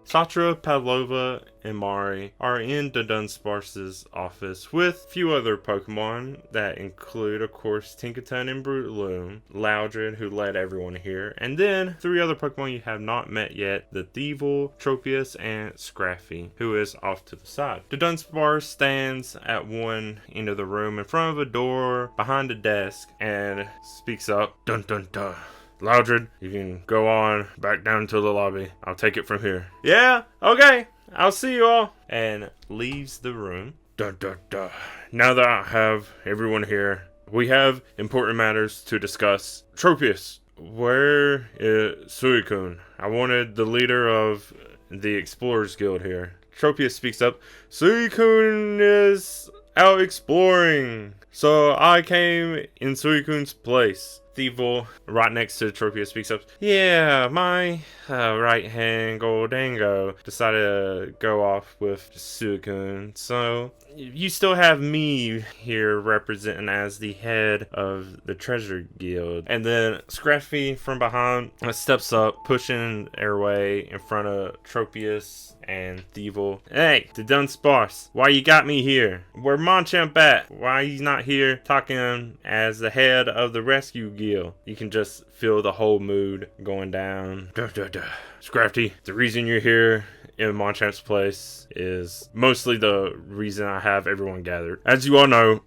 Sattura, Pavlova, and Mari are in Dudunsparce's office with a few other Pokemon that include, of course, Tinkaton and breloom, Loudred, who led everyone here, and then 3 other Pokemon you have not met yet, the thievul, tropius, and scrafty, who is off to the side. Dudunsparce stands at one end of the room in front of a door behind a desk and speaks up. Dun dun dun. Loudred, you can go on back down to the lobby. I'll take it from here. Yeah, okay. I'll see you all. And leaves the room. Dun dun dun. Now that I have everyone here, we have important matters to discuss. Tropius, where is Suicune? I wanted the leader of the Explorers Guild here. Tropius speaks up. Suicune is out exploring, so I came in Suicune's place. Thievul, right next to Tropius, speaks up. Yeah, my right hand Goldango decided to go off with Suicune, so you still have me here representing as the head of the Treasure Guild. And then Scrafty from behind steps up, pushing their way in front of Tropius and Thievul. Hey, dudunsparce, why you got me here? Where Machamp at? Why he's not here talking as the head of the rescue guild? You can just feel the whole mood going down. Duh, duh, duh. Scrafty, the reason you're here in Machamp's place is mostly the reason I have everyone gathered. As you all know,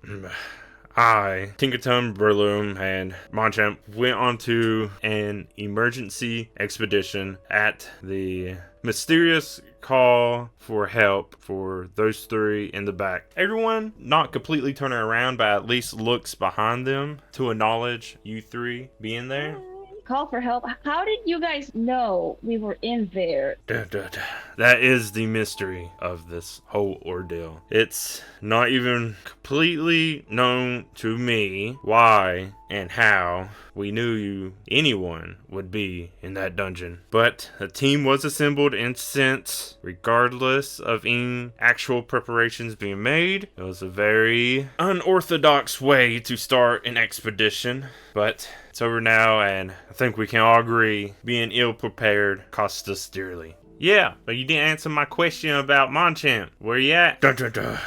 I, Tinkaton, breloom, and Machamp went onto an emergency expedition at the mysterious call for help for those 3 in the back. Everyone not completely turning around, but at least looks behind them to acknowledge you 3 being there. Call for help? How did you guys know we were in there? Duh, duh, duh. That is the mystery of this whole ordeal. It's not even completely known to me why and how we knew anyone would be in that dungeon. But a team was assembled and sent, regardless of any actual preparations being made. It was a very unorthodox way to start an expedition, but it's over now, and I think we can all agree being ill prepared cost us dearly. Yeah, but you didn't answer my question about Machamp. Where you at? Dun, dun, dun.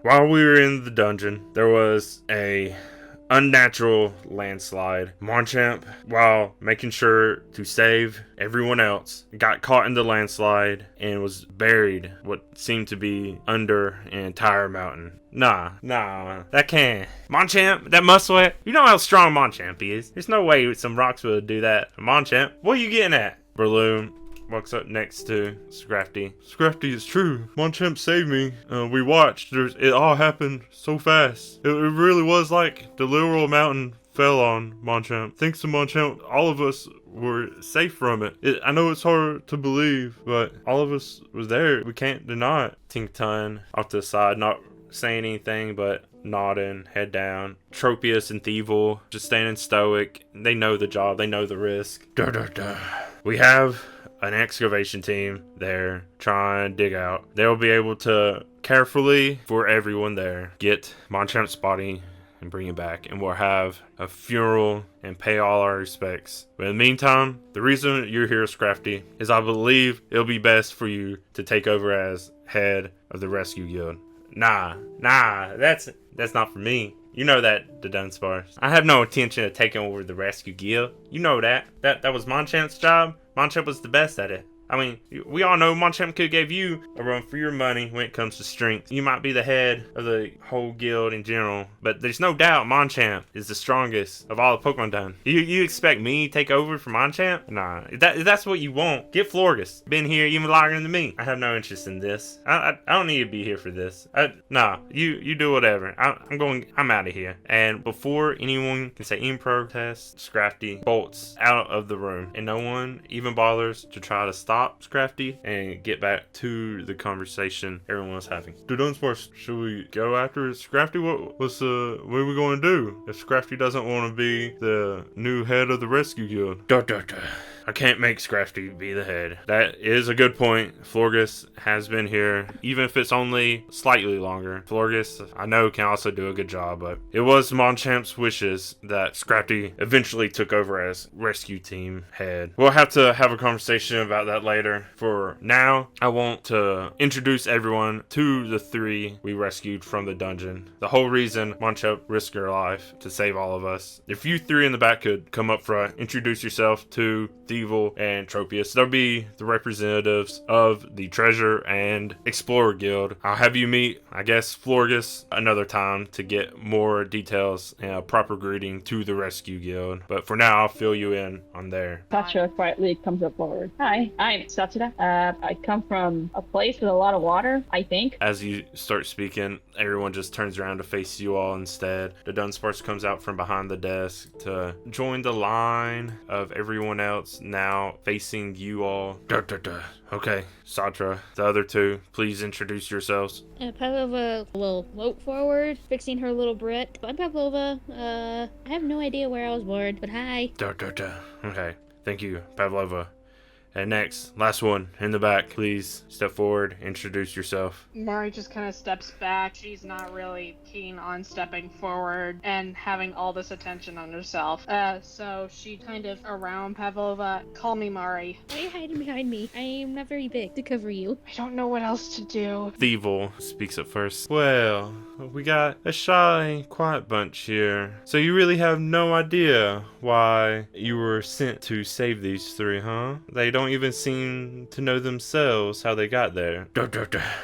While we were in the dungeon, there was a unnatural landslide. Machamp, while making sure to save everyone else, got caught in the landslide and was buried what seemed to be under an entire mountain. Nah, that can't. Machamp, that muscle, you know how strong Machamp is. There's no way some rocks would do that. Machamp, what are you getting at? Breloom walks up next to Scrafty. Scrafty, it's true. Machamp saved me. We watched. It all happened so fast. It really was like the literal mountain fell on Machamp. Thanks to Machamp, all of us were safe from it. I know it's hard to believe, but all of us was there. We can't deny it. Tinkaton off to the side, not saying anything, but nodding, head down. Tropius and Thievul just standing stoic. They know the job. They know the risk. Duh, duh, duh. We have an excavation team there trying to dig out. They'll be able to carefully, for everyone there, get Machamp's body and bring it back, and we'll have a funeral and pay all our respects. But in the meantime, the reason you're here, Scrafty, is I believe it'll be best for you to take over as head of the rescue guild. Nah, that's not for me. You know that, dudunsparce. I have no intention of taking over the rescue guild. You know that. That was Machamp's job. Machamp was the best at it. I mean, we all know Machamp could give you a run for your money when it comes to strength. You might be the head of the whole guild in general, but there's no doubt Machamp is the strongest of all the Pokemydun. You expect me to take over for Machamp? Nah, if that's what you want, get Florgus. Been here even longer than me. I have no interest in this. I don't need to be here for this. Nah, you do whatever. I'm out of here. And before anyone can say any protest, Scrafty bolts out of the room, and no one even bothers to try to stop Scrafty and get back to the conversation everyone was having. Dudunsparce, should we go after Scrafty? What are we going to do if Scrafty doesn't want to be the new head of the rescue guild? Duh, duh, duh. I can't make Scrafty be the head. That is a good point. Florgus has been here, even if it's only slightly longer. Florgus, I know, can also do a good job, but it was Monchamp's wishes that Scrafty eventually took over as rescue team head. We'll have to have a conversation about that later. For now, I want to introduce everyone to the 3 we rescued from the dungeon. The whole reason Monchamp risked her life to save all of us. If you 3 in the back could come up front, introduce yourself to thievul and tropius. They'll be the representatives of the treasure and explorer guild. I'll have you meet, I guess, Florgus another time to get more details and a proper greeting to the rescue guild. But for now, I'll fill you in on there. Sattura quietly comes up forward. Hi, I'm Sattura. I come from a place with a lot of water, I think. As you start speaking, everyone just turns around to face you all instead. The dudunsparce comes out from behind the desk to join the line of everyone else now facing you all. Okay, Sattura, the other 2, please introduce yourselves. Pavlova will float forward, fixing her little Brit. I'm Pavlova. I have no idea where I was born, but hi. Okay, thank you, Pavlova. And next, last one in the back, please step forward, introduce yourself. Mari just kind of steps back. She's not really keen on stepping forward and having all this attention on herself. So she kind of around Pavlova. Call me Mari. Why are you hiding behind me? I am not very big to cover you. I don't know what else to do. thievul speaks up first. Well, we got a shy, quiet bunch here. So you really have no idea why you were sent to save these 3, huh? They don't even seem to know themselves how they got there.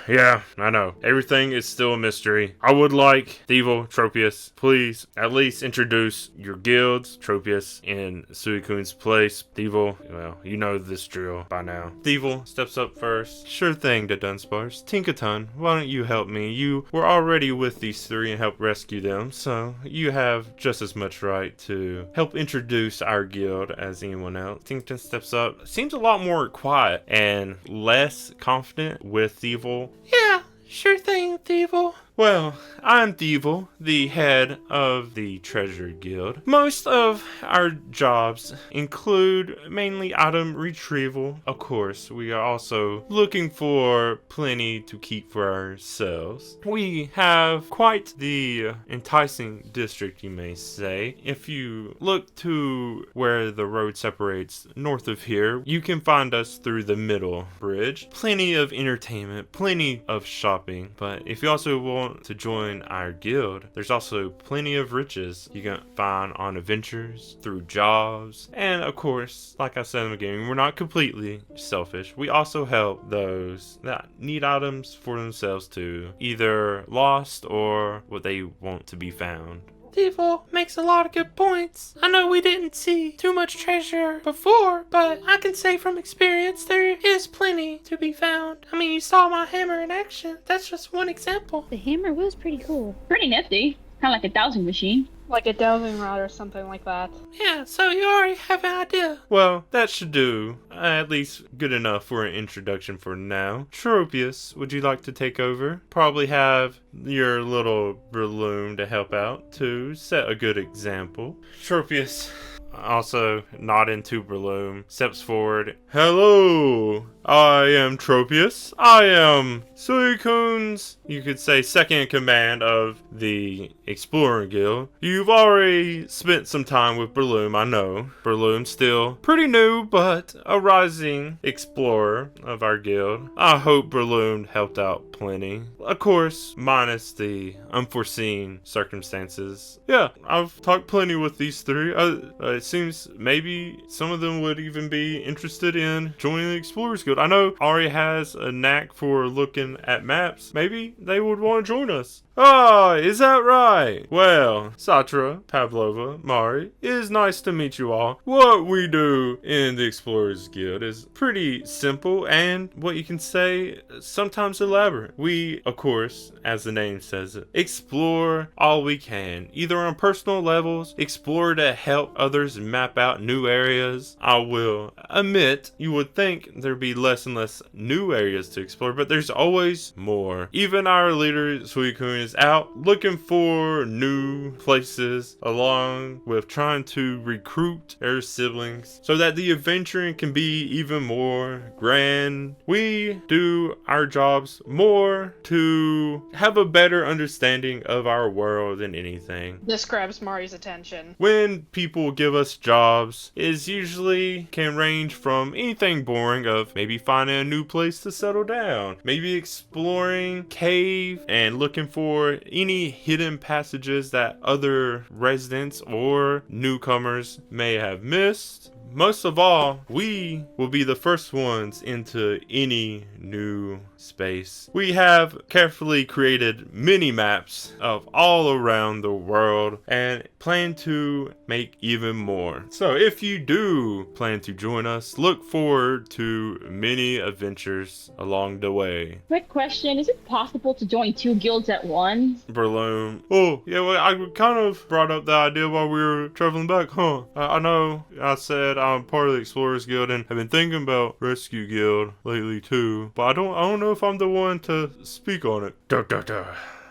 Yeah, I know. Everything is still a mystery. I would like thievul, tropius, please at least introduce your guilds. Tropius in Suikun's place. thievul, well, you know this drill by now. thievul steps up first. Sure thing, dudunsparce. Tinkaton, why don't you help me? You were already with these 3 and helped rescue them, so you have just as much right to help introduce our guild as anyone else. Tinkaton steps up. Seems a lot more quiet and less confident with thievul. Yeah, sure thing, thievul. Well, I'm thievul, the head of the treasure guild. Most of our jobs include mainly item retrieval. Of course, we are also looking for plenty to keep for ourselves. We have quite the enticing district, you may say. If you look to where the road separates north of here, you can find us through the middle bridge. Plenty of entertainment, plenty of shopping, but if you also want to join our guild, there's also plenty of riches you can find on adventures, through jobs, and of course, like I said in the beginning, we're not completely selfish. We also help those that need items for themselves too, either lost or what they want to be found. thievul makes a lot of good points. I know we didn't see too much treasure before, but I can say from experience there is plenty to be found. I mean, you saw my hammer in action. That's just one example. The hammer was pretty cool. Pretty nifty. Kind of like a dowsing machine. Like a dowsing rod or something like that. Yeah, so you already have an idea. Well, that should do. At least good enough for an introduction for now. Tropius, would you like to take over? Probably have your little breloom to help out to set a good example. Tropius, also nodding to breloom, steps forward. Hello, I am Tropius. I am Suikun's, you could say, second in command of the Explorer Guild. You've already spent some time with breloom, I know. breloom's still pretty new, but a rising explorer of our guild. I hope breloom helped out plenty. Of course, minus the unforeseen circumstances. Yeah, I've talked plenty with these 3. It seems maybe some of them would even be interested in joining the Explorers Guild. I know Ari has a knack for looking at maps. Maybe they would want to join us. Ah, is that right? Well, Sattura, Pavlova, Mari, it is nice to meet you all. What we do in the Explorers Guild is pretty simple and, what you can say, sometimes elaborate. We, of course, as the name says it, explore all we can, either on personal levels, explore to help others map out new areas. I will admit, you would think there'd be less and less new areas to explore, but there's always more. Even our leader, Suicune, is out looking for new places, along with trying to recruit their siblings so that the adventuring can be even more grand. We do our jobs more to have a better understanding of our world than anything. This grabs Mari's attention. When people give us jobs, it usually can range from anything boring of maybe finding a new place to settle down, maybe exploring cave and looking for any hidden passages that other residents or newcomers may have missed. Most of all, we will be the first ones into any new space. We have carefully created mini maps of all around the world and plan to make even more. So if you do plan to join us, look forward to many adventures along the way. Quick question, is it possible to join 2 guilds at once? Breloom. Oh, yeah, well, I kind of brought up the idea while we were traveling back, huh? I know I said I'm part of the Explorers Guild and I've been thinking about Rescue Guild lately too, but I don't know if I'm the one to speak on it.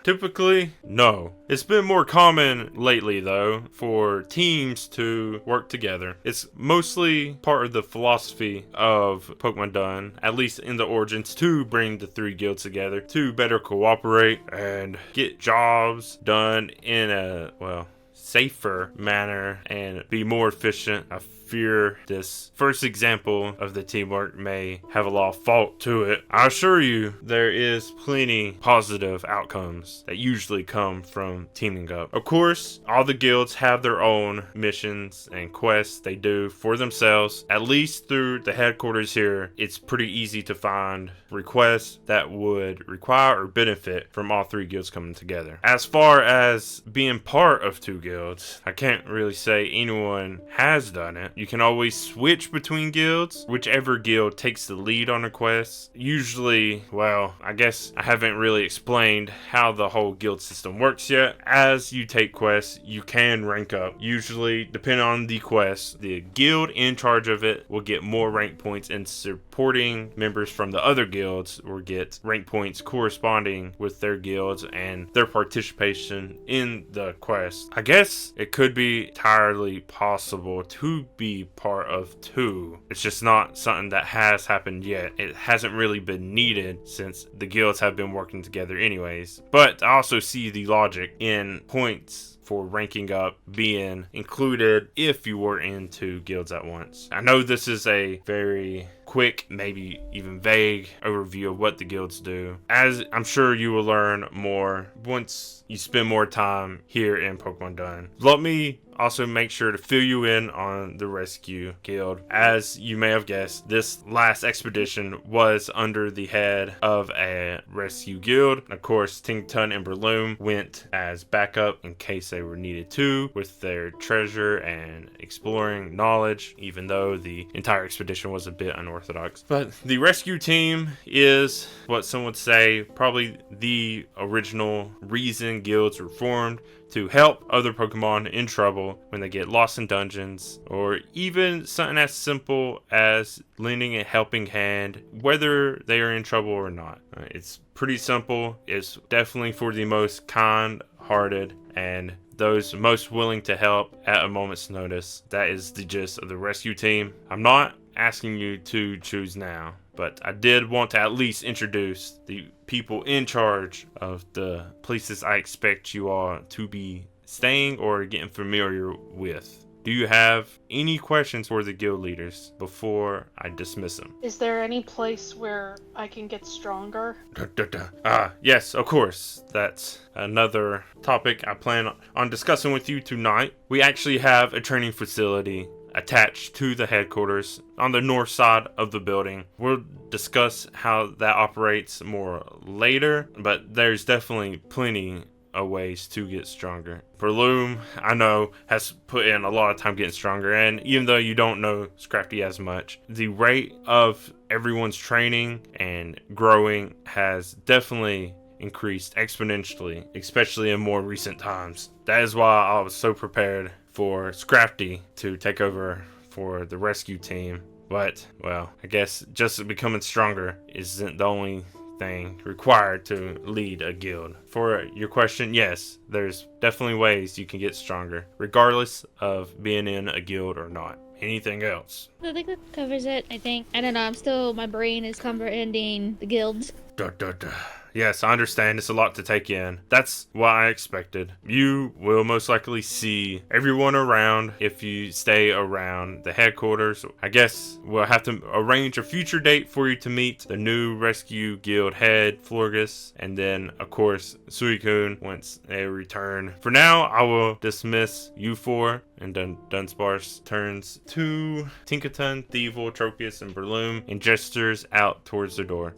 Typically, no. It's been more common lately, though, for teams to work together. It's mostly part of the philosophy of Pokemydun, at least in the origins, to bring the 3 guilds together to better cooperate and get jobs done in a, well, safer manner and be more efficient. I fear this first example of the teamwork may have a lot of fault to it. I assure you there is plenty positive outcomes that usually come from teaming up. Of course, all the guilds have their own missions and quests they do for themselves. At least through the headquarters here, it's pretty easy to find requests that would require or benefit from all 3 guilds coming together. As far as being part of 2 guilds, I can't really say anyone has done it. You can always switch between guilds, whichever guild takes the lead on a quest. Usually, well, I guess I haven't really explained how the whole guild system works yet. As you take quests, you can rank up. Usually, depending on the quest, the guild in charge of it will get more rank points, and supporting members from the other guilds will get rank points corresponding with their guilds and their participation in the quest. I guess it could be entirely possible to be part of 2. It's just not something that has happened yet. It hasn't really been needed since the guilds have been working together anyways. But I also see the logic in points for ranking up being included if you were in 2 guilds at once. I know this is a very quick, maybe even vague overview of what the guilds do, as I'm sure you will learn more once you spend more time here in Pokemydun. Let me also make sure to fill you in on the Rescue Guild. As you may have guessed, this last expedition was under the head of a Rescue Guild. Of course, Tinkaton and Breloom went as backup in case they were needed to, with their treasure and exploring knowledge, even though the entire expedition was a bit unorthodox. But the rescue team is what some would say probably the original reason guilds were formed, to help other Pokemon in trouble when they get lost in dungeons, or even something as simple as lending a helping hand, whether they are in trouble or not. It's pretty simple. It's definitely for the most kind-hearted and those most willing to help at a moment's notice. That is the gist of the rescue team. I'm not asking you to choose now, but I did want to at least introduce the people in charge of the places I expect you all to be staying or getting familiar with. Do you have any questions for the guild leaders before I dismiss them? Is there any place where I can get stronger? Yes, of course. That's another topic I plan on discussing with you tonight. We actually have a training facility attached to the headquarters on the north side of the building. We'll discuss how that operates more later, but there's definitely plenty of ways to get stronger. Breloom, I know, has put in a lot of time getting stronger, and even though you don't know Scrafty as much, the rate of everyone's training and growing has definitely increased exponentially, especially in more recent times. That is why I was so prepared for Scrafty to take over for the rescue team But, well, I guess just becoming stronger isn't the only thing required to lead a guild. For your question, yes, there's definitely ways you can get stronger, regardless of being in a guild or not. Anything else? I think that covers it, I think. I don't know, my brain is comprehending the guilds. Yes, I understand. It's a lot to take in. That's what I expected. You will most likely see everyone around if you stay around the headquarters. I guess we'll have to arrange a future date for you to meet the new rescue guild head, Florgus, and then, of course, Suicune once they return. For now, I will dismiss you four, and then dudunsparce turns to tinkaton, thievul, tropius, and breloom and gestures out towards the door.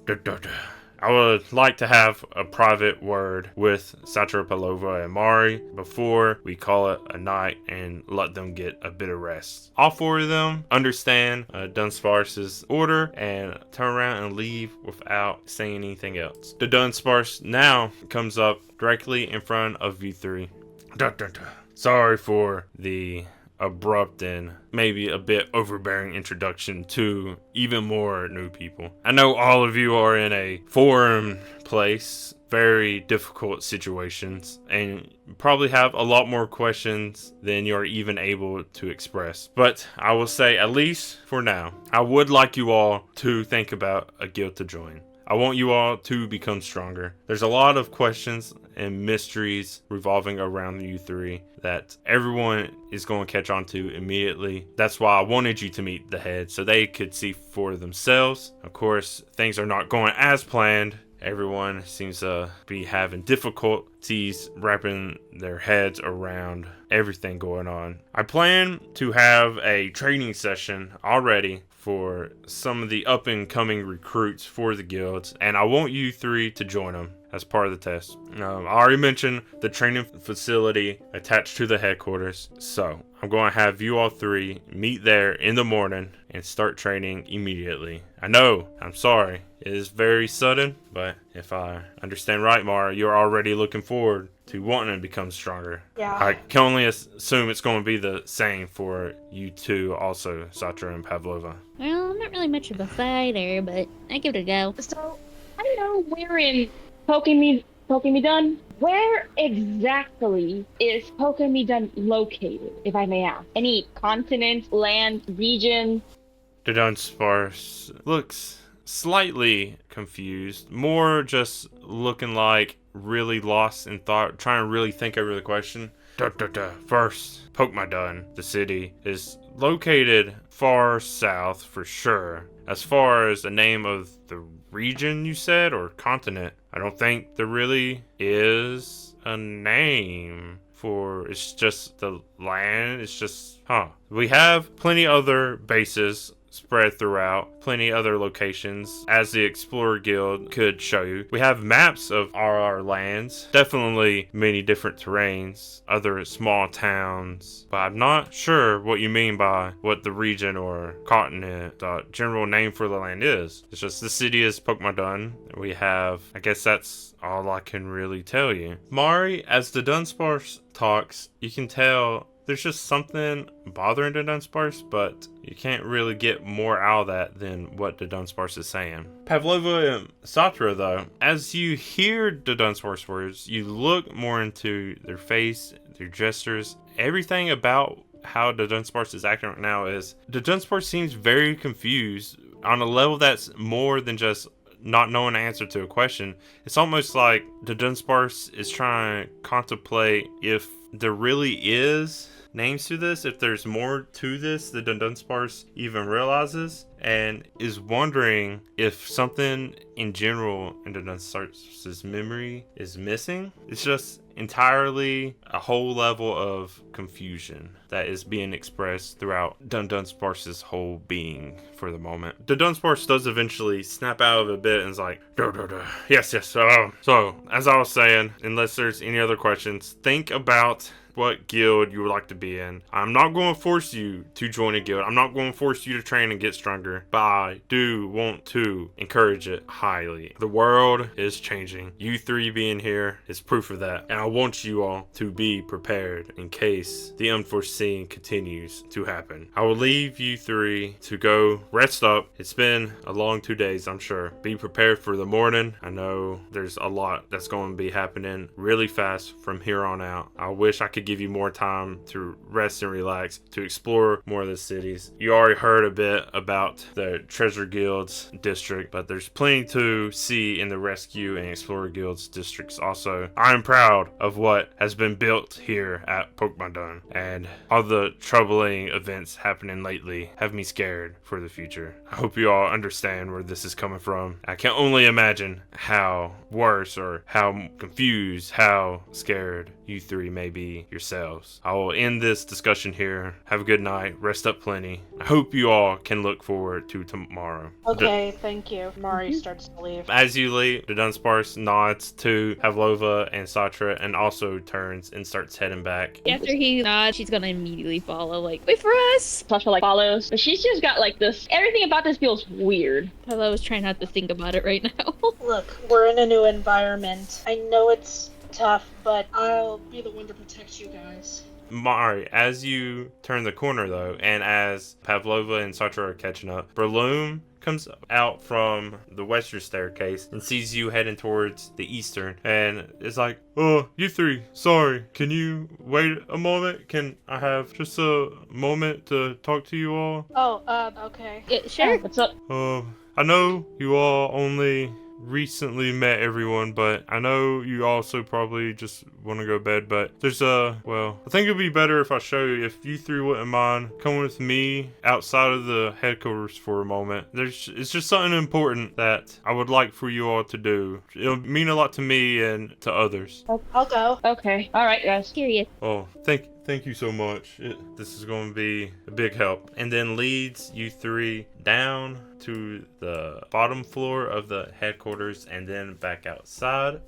I would like to have a private word with Sattura, Pavlova, and Mari before we call it a night and let them get a bit of rest. All four of them understand dudunsparce's order and turn around and leave without saying anything else. The dudunsparce now comes up directly in front of you three. Sorry for the abrupt and maybe a bit overbearing introduction to even more new people. I know all of you are in a foreign place, very difficult situations, and probably have a lot more questions than you're even able to express. But I will say, at least for now, I would like you all to think about a guild to join. I want you all to become stronger. There's a lot of questions and mysteries revolving around you three that everyone is going to catch on to immediately. That's why I wanted you to meet the head, so they could see for themselves. Of course, things are not going as planned. Everyone seems to be having difficulties wrapping their heads around everything going on. I plan to have a training session already for some of the up-and-coming recruits for the guilds, and I want you three to join them as part of the test. I already mentioned the training facility attached to the headquarters, so I'm going to have you all three meet there in the morning and start training immediately. I know, I'm sorry, it is very sudden, but if I understand right, Mara, you're already looking forward to wanting to become stronger. Yeah. I can only assume it's going to be the same for you two also, Sattura and Pavlova. Well, I'm not really much of a fighter, but I give it a go. So, I don't know, we're in Pokemydun. Where exactly is Pokemydun located, if I may ask? Any continent, land, region? Dudunsparce looks slightly confused, more just looking like really lost in thought, trying to really think over the question. First, Pokemydun, the city, is located far south for sure. As far as the name of the region you said, or continent, I don't think there really is a name for, it's just the land, it's just, We have plenty other bases spread throughout, plenty other locations, as the Explorer Guild could show you. We have maps of our lands, definitely many different terrains, other small towns, but I'm not sure what you mean by what the region or continent, the general name for the land is. It's just the city is Pokemydun. We have, I guess that's all I can really tell you. Mari, as the dudunsparce talks, you can tell there's just something bothering dudunsparce, but you can't really get more out of that than what dudunsparce is saying. Pavlova and Sattura, though, as you hear dudunsparce words, you look more into their face, their gestures, everything about how dudunsparce is acting right now is dudunsparce seems very confused on a level that's more than just not knowing the answer to a question. It's almost like dudunsparce is trying to contemplate if there really is names to this, if there's more to this than dudunsparce even realizes, and is wondering if something in general in dudunsparce's memory is missing. It's just entirely a whole level of confusion that is being expressed throughout dudunsparce's whole being for the moment. Dudunsparce does eventually snap out of it a bit and is like, yes. So, as I was saying, unless there's any other questions, think about what guild you would like to be in. I'm not going to force you to join a guild. I'm not going to force you to train and get stronger, but I do want to encourage it highly. The world is changing. You three being here is proof of that, and I want you all to be prepared in case the unforeseen continues to happen. I will leave you three to go rest up. It's been a long 2 days, I'm sure. Be prepared for the morning. I know there's a lot that's going to be happening really fast from here on out. I wish I could give you more time to rest and relax, to explore more of the cities. You already heard a bit about the Treasure Guild's district, but there's plenty to see in the Rescue and Explorer Guild's districts also. I am proud of what has been built here at Pokemydun, and all the troubling events happening lately have me scared for the future. I hope you all understand where this is coming from. I can only imagine how worse or how confused, how scared you three may be yourselves. I will end this discussion here. Have a good night. Rest up plenty. I hope you all can look forward to tomorrow. Okay, thank you. Mari starts to leave. As you leave, dudunsparce nods to Pavlova and Sattura and also turns and starts heading back. After he nods, she's gonna immediately follow, like, wait for us! Sasha like follows, but she's just got like this. Everything about this feels weird. Pavlova was trying not to think about it right now. Look, we're in a new environment. I know it's tough, but I'll be the one to protect you guys. Mari, as you turn the corner though, and as Pavlova and Sattura are catching up, breloom comes out from the western staircase and sees you heading towards the eastern, and it's like, oh, you three, sorry, can you wait a moment? Can I have just a moment to talk to you all? Oh, okay. Yeah, sure. What's up? I know you all only recently met everyone, but I know you also probably just want to go to bed, but there's well, I think it'd be better if I show you, if you three wouldn't mind coming with me outside of the headquarters for a moment. It's just something important that I would like for you all to do. It'll mean a lot to me and to others. I'll go. Okay. All right, guys. Curious. Oh, thank you so much. This is going to be a big help. And then leads you three down to the bottom floor of the headquarters and then back outside.